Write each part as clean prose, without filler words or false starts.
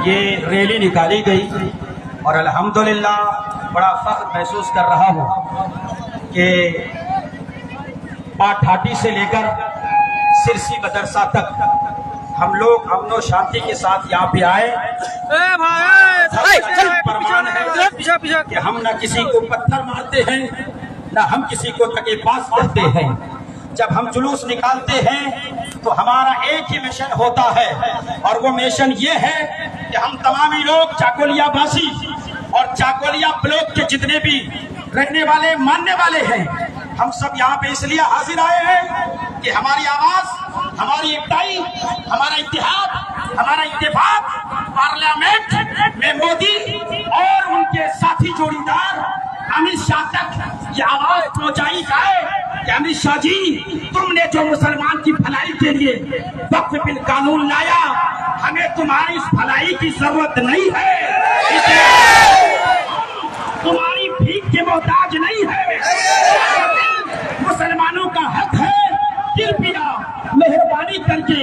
ये रैली निकाली गई और अल्हम्दुलिल्लाह बड़ा फख्र महसूस कर रहा हूँ कि पाठाटी से लेकर सिरसी मदरसा तक हम लोग अमन और शांति के साथ यहाँ पे आए। प्रमाण है कि हम न किसी को पत्थर मारते हैं, न हम किसी को धक्केबाज करते हैं। जब हम जुलूस निकालते हैं तो हमारा एक ही मिशन होता है और वो मिशन ये है कि हम तमामी लोग चाकोलिया वासी और चाकोलिया ब्लॉक के जितने भी रहने वाले मानने वाले हैं, हम सब यहाँ पे इसलिए हाजिर आए हैं कि हमारी आवाज, हमारी एकताई, हमारा इत्तेहाद, हमारा इत्तेफाक पार्लियामेंट में मोदी और उनके साथी जोड़ीदार अमित शाह तक ये आवाज पहुंचाई जाए कि अमित शाह जी, तुमने जो मुसलमान की भलाई के लिए वक्फ बिल कानून लाया, हमें तुम्हारी इस भलाई की जरूरत नहीं है, तुम्हारी भीख के मोहताज नहीं है। मुसलमानों का हक है, कृपया मेहरबानी करके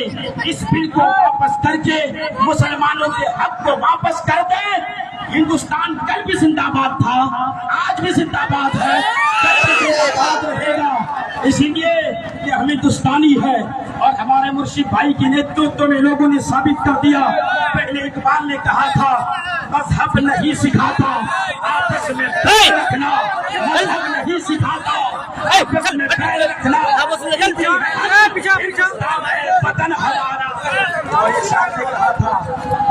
इस बिल को वापस करके मुसलमानों के हक को वापस कर दें। हिंदुस्तान कल भी जिंदाबाद था, आज भी जिंदाबाद है, कल भी जिंदाबाद रहेगा। इसीलिए कि हम हिंदुस्तानी है और हमारे मुर्शिद भाई के नेतृत्व में लोगों ने साबित कर दिया। पहले इकबाल ने कहा था, मजहब नहीं सिखाता आपस में बैर रखना, मजहब नहीं सिखाता आपस में बैर रखना, वतन हमारा। और ये शायर ने कहा था,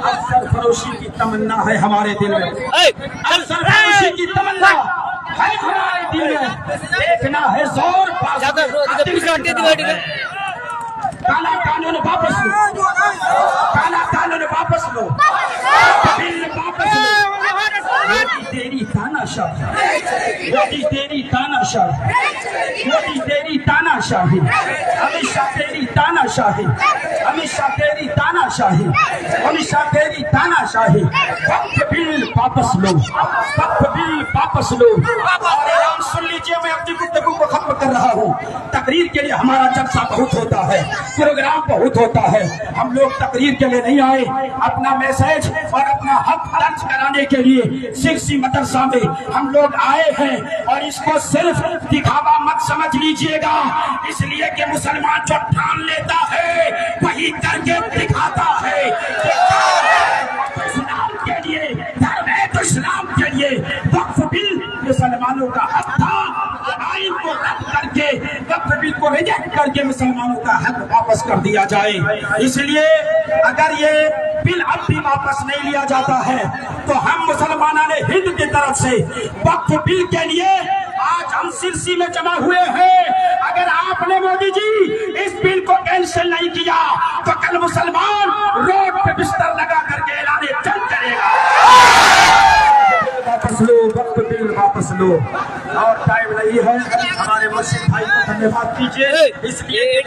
अफसर फरोशी की तमन्ना है हमारे दिल में, अफसर फरोशी की तमन्ना है हमारे दिल में, देखना है जोर काला कानून वापस लो, काला कानून वापस लो, बिल वापस लो। मोदी तेरी तानाशाही, मोदी तेरी तानाशाही, मोदी तेरी तानाशाही, अमित शाह तेरी तानाशाही, अमित शाह तेरी तानाशाही, अमित शाह तेरी तानाशाही। वक्फ बिल वापस लो, वक्फ बिल वापस लो। और सुन लीजिए, मैं अपनी गुफ्तगू को खत्म कर रहा हूँ। तकरीर के लिए हमारा जलसा बहुत होता है, प्रोग्राम बहुत होता है, हम लोग तकरीर के लिए नहीं आए, अपना मैसेज और अपना हक दर्ज कराने के लिए सिरसी मदरसा में हम लोग आए हैं। और इसको सिर्फ दिखावा मत समझ लीजिएगा, इसलिए कि मुसलमान जो ठान लेता है वही करके दिखाता है। इस्लाम के लिए, धर्म है तो इस्लाम के लिए वक्फ बिल मुसलमानों का हक था, आइन को रद्द करके वक्फ बिल को रिजेक्ट करके मुसलमानों का हक वापस कर दिया जाए। इसलिए अगर ये बिल अब भी वापस नहीं लिया जाता है तो हम मुसलमानों ने हिंद की तरफ से वक्फ बिल के लिए आज हम सिरसी में जमा हुए हैं। अगर आपने मोदी जी इस बिल को कैंसिल नहीं किया तो कल मुसलमान रोड पे बिस्तर लगा करके ऐलान जंग करेगा। वापस लो, वक्फ बिल वापस लो। और टाइम नहीं है, हमारे मुर्शिद भाई को धन्यवाद कीजिए। इसलिए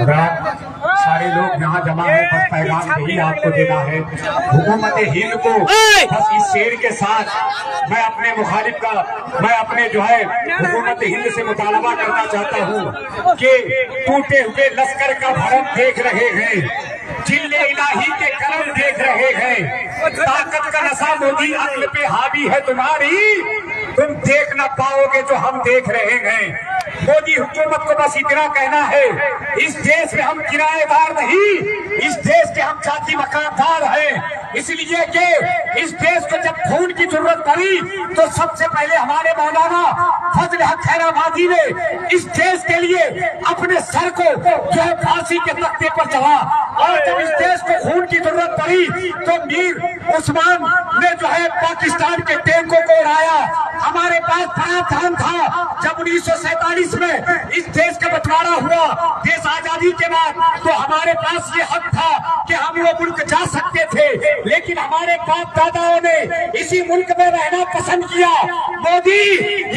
बात सारे लोग यहाँ जमा है, बस पैगाम यही आपको देना है हुकूमत हिंद को। बस इस शेर के साथ मैं अपने मुखालिफ का, मैं अपने जो है हुकूमत हिंद से मुतालबा करना चाहता हूँ कि टूटे हुए लश्कर का भरम देख रहे हैं, जिले इलाही के करम देख रहे हैं, ताकत का नशा मोदी अक्ल पे हावी है तुम्हारी, तुम देख ना पाओगे जो हम देख रहे हैं। मोदी हुकूमत को बस इतना कहना है, इस देश में हम किराएदार नहीं, इस देश के कि हम जाति वफादार हैं, इसलिए कि इस देश को जब खून की जरूरत पड़ी तो सबसे पहले हमारे मौलाना फजल हक खैराबादी ने इस देश के लिए अपने सर को जो है फांसी के तख्ते पर चढ़ा। और जब इस देश को खून की जरूरत पड़ी तो मीर उस्मान ने जो है पाकिस्तान के टैंकों को उड़ाया। हमारे पास प्रावधान था जब 1947 में इस देश का बंटवारा हुआ देश आजादी के बाद, तो हमारे पास ये हक था कि हम वो मुल्क जा सकते थे, लेकिन हमारे बाप दादाओं ने इसी मुल्क में रहना पसंद किया। मोदी,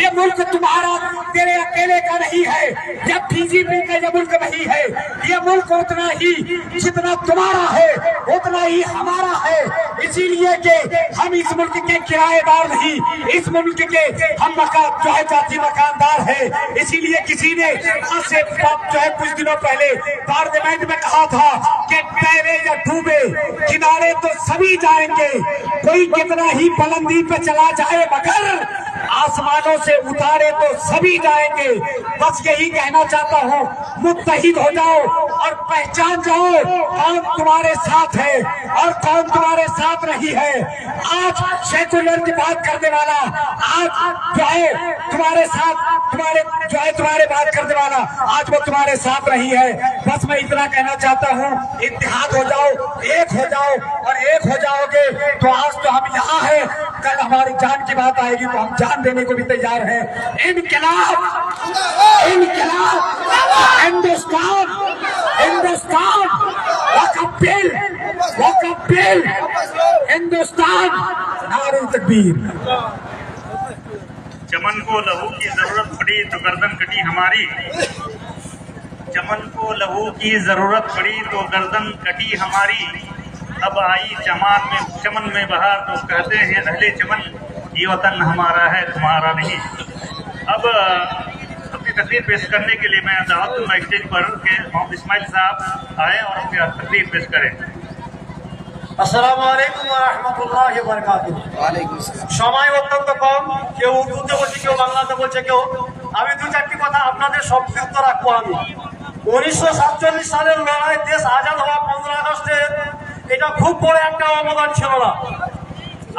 ये मुल्क तुम्हारा तेरे अकेले का नहीं है, या बीजेपी का ये मुल्क नहीं है, ये मुल्क उतना ही जितना तुम्हारा है उतना ही हमारा है। इसीलिए कि हम इस मुल्क के किराएदार नहीं, इस मुल्क के हम जो है जाति मकानदार है। इसीलिए किसी ने आज से जो है कुछ दिनों पहले पार्लियामेंट में कहा था कि तैरे या डूबे किनारे तो सभी जाएंगे, कोई कितना ही बुलंदी पे चला जाए मगर आसमानों से उतारे तो सभी जाएंगे। बस यही कहना चाहता हूँ, मुत्तहिद हो जाओ और पहचान जाओ कौन तुम्हारे साथ है और कौन तुम्हारे साथ नहीं है। आज सेकुलर की बात करने वाला, आज जो है तुम्हारे साथ तुम्हारे बात करने वाला आज वो तुम्हारे साथ नहीं है। बस मैं इतना कहना चाहता हूँ, इत्तेहाद हो जाओ, एक हो जाओ, और एक हो जाओगे तो आज तो हम यहाँ हैं, कल हमारी जान की बात आएगी तो हम जान देने को भी तैयार हैं। इनकलाब, हिंदुस्तान, वक़्फ़ बिल, हिंदुस्तान, नारे तकबीर। चमन को लहू की जरूरत पड़ी तो गर्दन कटी हमारी, चमन को लहू की जरूरत पड़ी तो गर्दन कटी हमारी। अब आई चमन में बहार तो कहते हैं अहले चमन, ये वतन हमारा है तुम्हारा नहीं। अब अपनी तकरीर पेश करने के लिए मैं दावत दूंगा स्टेज पर कि मोहम्मद इस्माइल साहब आए और अपनी तकरीर पेश करें। আসসালামু আলাইকুম ওয়া রাহমাতুল্লাহি ওয়া বারাকাতুহু। সময় অত্যন্ত কম, কেউ উর্দুতে বলছে, কেউ বাংলাতে বলছে, কেউ আমি দু চারটি কথা আপনাদের সংক্ষিপ্ত রাখবো। আমি 1947 সালের লড়াই, দেশ আজাদ হওয়া 15 আগস্টে, এটা খুব বড় একটা অবদান ছিল না।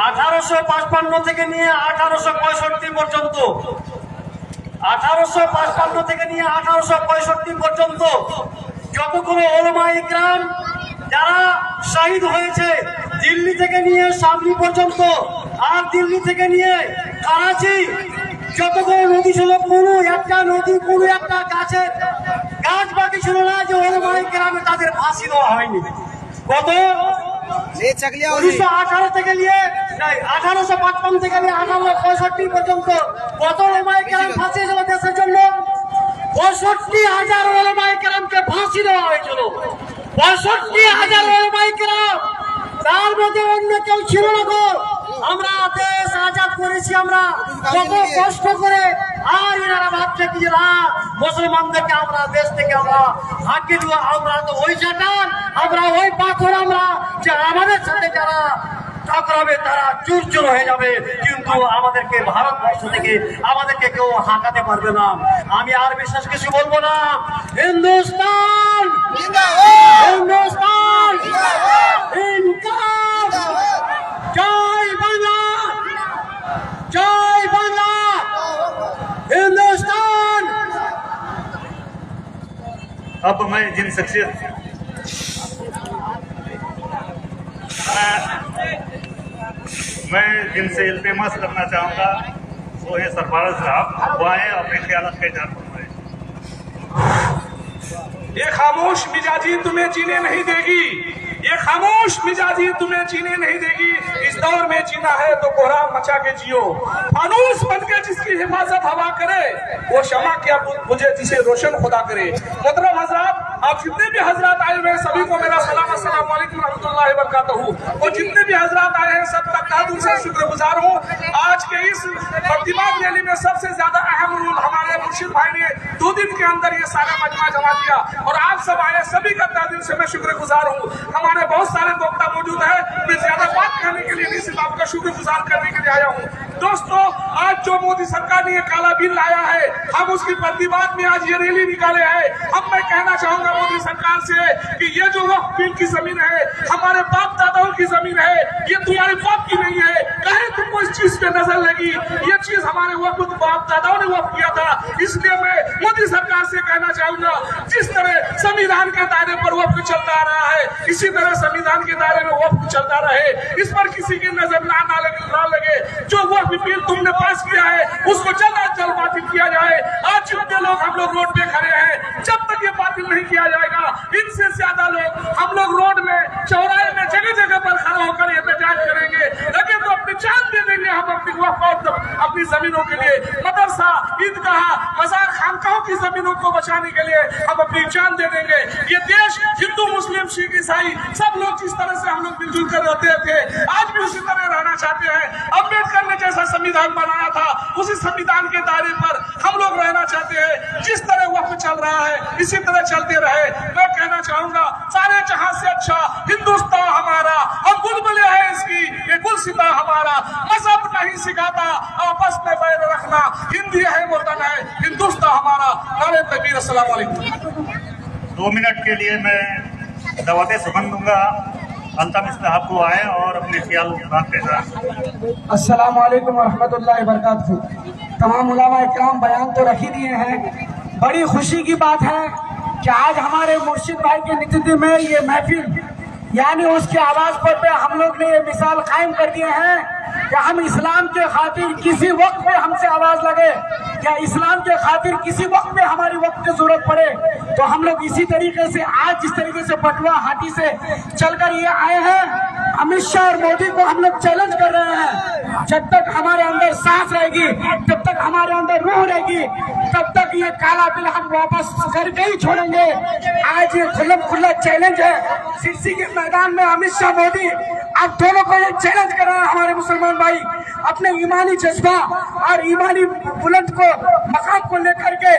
1855 থেকে নিয়ে 1865 পর্যন্ত, 1855 থেকে নিয়ে 1865 পর্যন্ত যতগুলো ওলামা ইকরাম যারা শহীদ হয়েছে, দিল্লি থেকে নিয়ে শামলি পর্যন্ত, আর দিল্লি থেকে নিয়ে করাচি, যতগুলো নদী ছিল, কোনো একটা নদী, কোনো একটা গাছ বাকি ছিল না যে ওলামা ইকরামে তাদের ফাঁসি দেওয়া হয়নি। কত 1918 থেকে নিয়ে 1855 থেকে নিয়ে 1865 পর্যন্ত কত ওলামা ইকরাম ফাঁসি ছিল দেশের জন্য? 65,000 ওলামা ইকরামকে ফাঁসি দেওয়া হয়েছিল। 65,000 ওলামা ইকরাম, তার মধ্যে অন্য কেউ ছিল না গো। আমরা দেশ আজাদ করেছি আমরা কত কষ্ট করে, আর এনারা ভাবছে কি যে না মুসলমানদেরকে আমরা দেশ থেকে আমরা হাঁকিয়ে দেবো। আমরা তো ওই চাটান, আমরা ওই পাথর, আমরা যে আমাদের সাথে যারা টকরাবে তারা চুরচুর হয়ে যাবে, কিন্তু আমাদেরকে ভারতবর্ষ থেকে আমাদেরকে কেউ হাঁকাতে পারবে না। আমি আর বিশেষ কিছু বলবো না। হিন্দুস্তান, হিন্দুস্তান, ইনকাম, জয় বাংলা, জয় বাংলা, हिंदुस्तान। अब मैं जिन शख्सियत मैं जिनसे इल्तिमास करना चाहूँगा वो है सरफराज साहब, वो आए अपने ख्याल का इजहार फरमाएं। ये खामोश मिजाजी तुम्हें जीने नहीं देगी, ये खामोश मिजाजी तुम्हें जीने नहीं देगी। इस दौर में जीना है तो कोहराम मचा के जियो। फानूस बनके जिसकी हिफाजत हवा करे, वो शमा क्या बुझे जिसे रोशन खुदा करे। मोहतरम हजरात, आप जितने भी हजरात आए हुए सभी को मेरा सलाम, अस्सलाम वालेकुम रहमतुल्लाहि व बरकातहू। और जितने भी हजरात आए हैं सबका तहे दिल से शुक्रगुजार हूँ। आज के इस प्रतिमाद रैली में सबसे ज्यादा अहम रोल हमारे मुर्शिद भाई ने 2 दिन के अंदर ये सारा मजमा जमा दिया, और आप सब आए, सभी का तहे दिल से मैं शुक्रगुजार हूँ। हमारे बहुत सारे वक्ता मौजूद है, मैं ज्यादा बात करने के लिए नहीं, सिर्फ आपका शुक्रगुजार करने के लिए आया हूँ। दोस्तों, आज जो मोदी सरकार ने ये काला बिल लाया है, हम उसकी प्रतिवाद में आज ये रैली निकाले हैं। अब मैं कहना चाहूंगा मोदी सरकार सरकार से कि ये जो वक्फ बिल की जमीन है हमारे बाप दादाओं की जमीन है, ये तुम्हारे बाप की नहीं है। कहे तुमको इस चीज पे नजर लगी, ये चीज हमारे वक्त बाप दादाओं ने वक्फ किया था। इसलिए मैं मोदी सरकार से कहना चाहूंगा, जिस तरह संविधान के दायरे पर वक्फ चलता आ रहा है, इसी तरह संविधान के दायरे में वक्फ चलता रहे। इस पर किसी की नजर ना लगे। जो वक्फ बिल तुमने पास किया है उसको जल्द अज जल्द बातिल किया जाए। आज जितने लोग हम लोग रोड पे खड़े हैं, जब तक ये बातिल नहीं किया जाएगा, इनसे ज्यादा लोग हम लोग रोड में, चौराहे में, जगह जगह पर खड़ा होकर एहतजाज करेंगे। लगे तो अपनी जान दे देंगे हम अपनी वक्फ अपनी जमीनों के लिए। मदरसा, ईदगाह, मजार, खानकाहों की जमीनों को बचाने के लिए हम अपनी जान दे देंगे। ये देश हिंदू, मुस्लिम, सिख, ईसाई सब लोग जिस तरह से हम लोग मिलजुल कर रहते थे, आज भी उसी तरह रहना चाहते हैं। अम्बेडकर ने जैसा संविधान बनाया था उसी संविधान के दायरे पर हम लोग रहना चाहते हैं। जिस तरह वक्फ चल रहा है इसी तरह चलते रहे। मैं कहना चाहूंगा, सारे जहां से अच्छा हिंदुस्तान हमारा, हम बुलबुले हैं इसकी, ये गुलसिता हमारा। मजहब नहीं सिखाता आपस में बैर रखना, हिंदी है वतन है, हिंदुस्तान हमारा। नारे तकबीर। अस्सलाम वालेकुम। 2 मिनट के लिए मैं दावत सुखन दूंगा। अल्ताफ साहब को आए और अपने ख्याल बात के साथ। अस्सलाम वालेकुम वरहमतुल्लाहि वबरकातुहू। तमाम उलमा इकराम बयान तो रख ही दिए हैं। बड़ी खुशी की बात है कि आज हमारे मुर्शिद भाई के नेतृत्व में ये महफिल, यानी उसके आवाज पर हम लोग ने ये मिसाल कायम कर दिए हैं कि हम इस्लाम के खातिर किसी वक्त पे हमसे आवाज लगे, या इस्लाम के खातिर किसी वक्त में हमारी वक्त की जरूरत पड़े, तो हम लोग इसी तरीके से आज जिस तरीके से बटुआ हाथी से चलकर ये आए हैं, अमित शाह और मोदी को हम लोग चैलेंज कर रहे हैं। जब तक हमारे अंदर सांस रहेगी, जब तक हमारे अंदर रूह रहेगी, तब तक ये काला बिल हम वापस करके ही छोड़ेंगे। आज ये खुला चैलेंज है सिरसी के मैदान में। अमित शाह, मोदी, आप दोनों को ये चैलेंज कर रहे हैं हमारे मुसलमान भाई, अपने ईमानी जज्बा और ईमानी बुलंद को, मकाम को लेकर के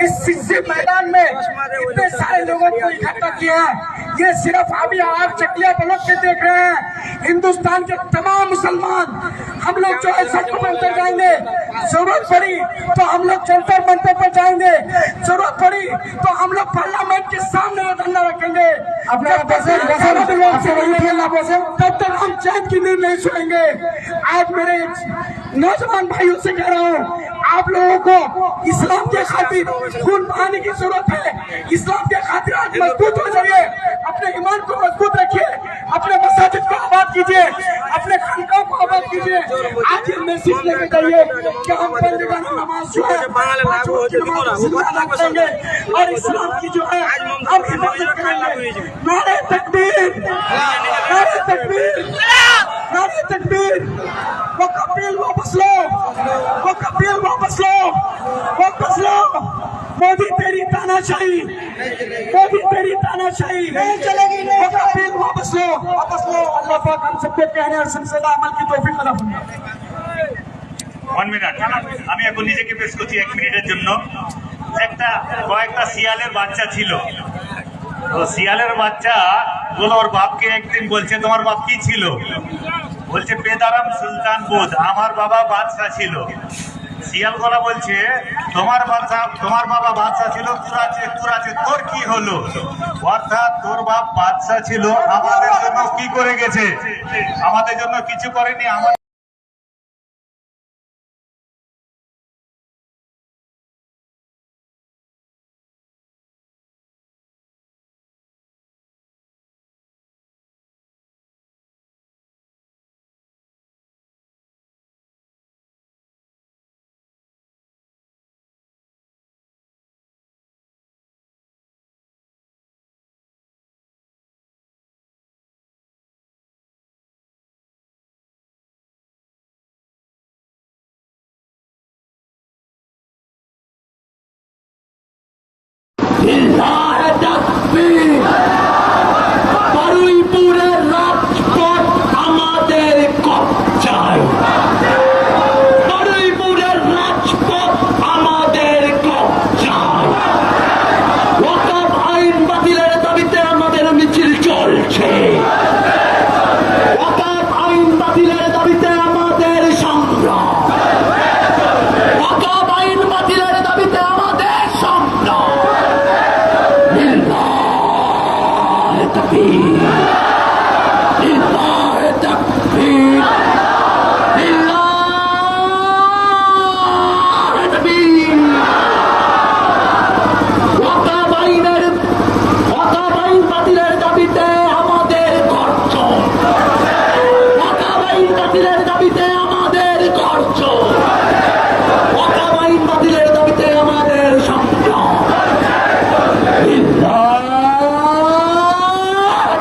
इस सिरसी मैदान में इतने सारे लोगों को इकट्ठा किया है। ये सिर्फ अभी आप चकलिया पलट के देख रहे हैं। हिंदुस्तान के तमाम मुसलमान हम लोग जो है सड़कों पर उतर जाएंगे, जरूरत पड़ी तो हम लोग जंतर मंतर पर जाएंगे, जरूरत पड़ी तो हम लोग पार्लियामेंट के सामने धरना रखेंगे। तब तक हम चैन की नींद नहीं सोएंगे। आज मेरे नौजवान भाइयों से कह रहा हूँ, आप लोगों को इस्लाम के खातिर खून बहाने की जरूरत है। इस्लाम के खातिर आज मजबूत हो जाइए, अपने ईमान को मजबूत रखिए, अपने मसाजिद को आबाद कीजिए, अपने खानकाहों को आबाद कीजिए। आज ये मैसेज लेके जाइए कि हम बंदगाना नमाज जो है करेंगे और इस्लाम की जो है हम हिफाजत करेंगे। नारे तकबीर, नारे तकबीर, नारे तकबीर। वो कपिल वापस लो, वो कपिल वापस लो, वापस लो। मोदी तेरी तानाशाही, मोदी तेरी तानाशाही नहीं चलेगी। वो कपिल वापस लो, वापस लो। अल्लाह पाक हम सबको कहने और सिलसिला अमल की तौफीक अता फरमाए। 1 মিনিট আমি এখন নিজেকে পেশ করছি 1 মিনিটের জন্য। কয়েকটা শিয়ালের বাচ্চা ছিল, তো শিয়ালের বাচ্চা গুলো ওর বাপকে একদিন বলছে, তোমার বাপ কি ছিল? বলছে পেদারাম সুলতান বুধ, আমার বাবা বাদশাহ ছিল। শিয়ালগোলা বলছে তোমার বাবা বাদশাহ ছিল, তোর কি হলো? অর্থাৎ তোর বাপ বাদশাহ ছিল, আমাদের জন্য কি করে গেছে? আমাদের জন্য কিছু করেনি। তাকবীর, লিল্লাহে তাকবীর, লিল্লাহে তাকবীর। ওয়াকফ আইন বাতিলের দাবিতে আমাদের গর্জন, ওয়াকফ আইন বাতিলের দাবিতে আমাদের গর্জন, ওয়াকফ আইন বাতিলের দাবিতে আমাদের সংগ্রাম। লিল্লাহে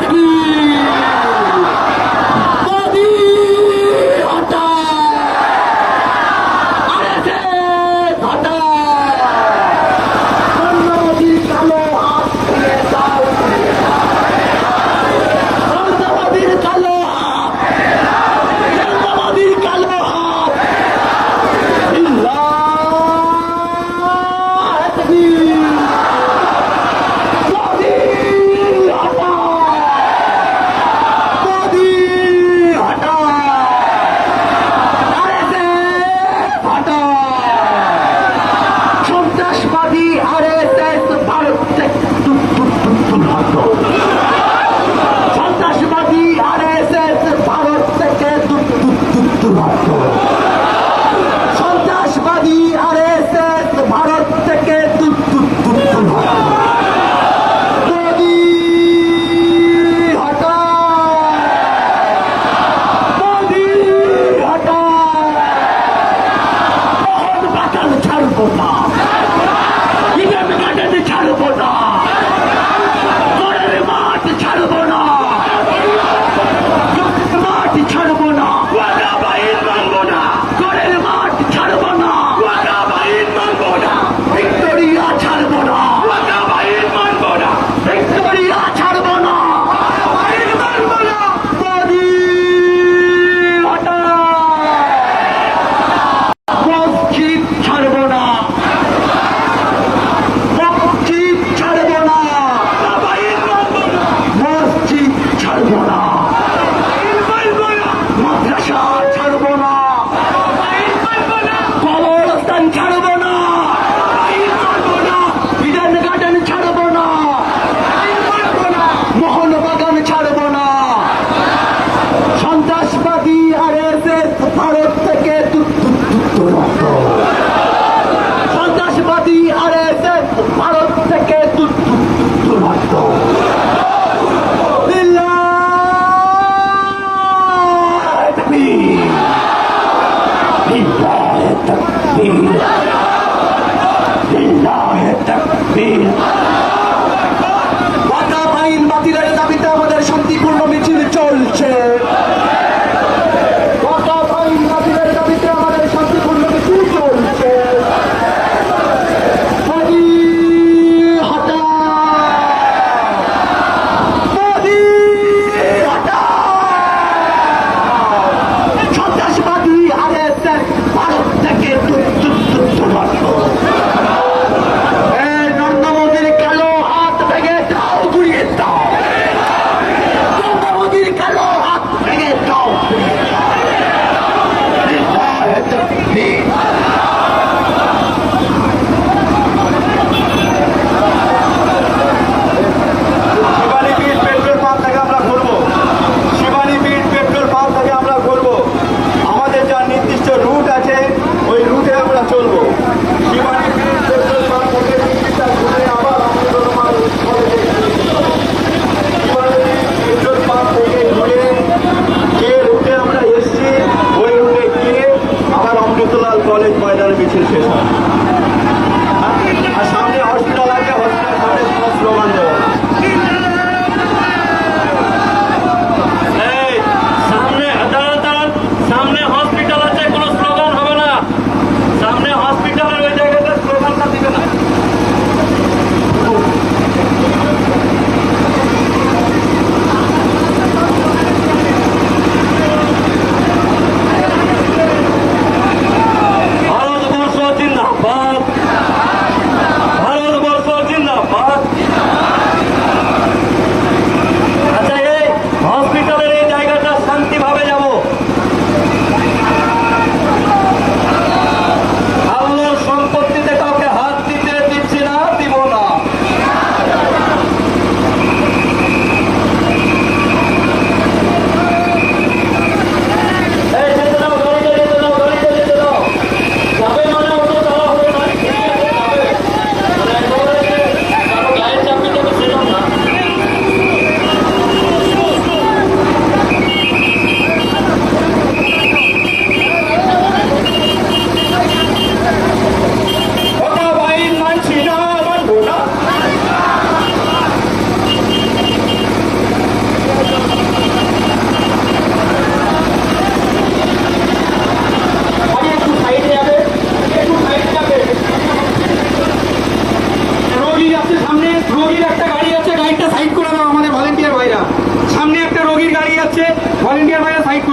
তাকবীর।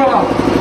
होगा।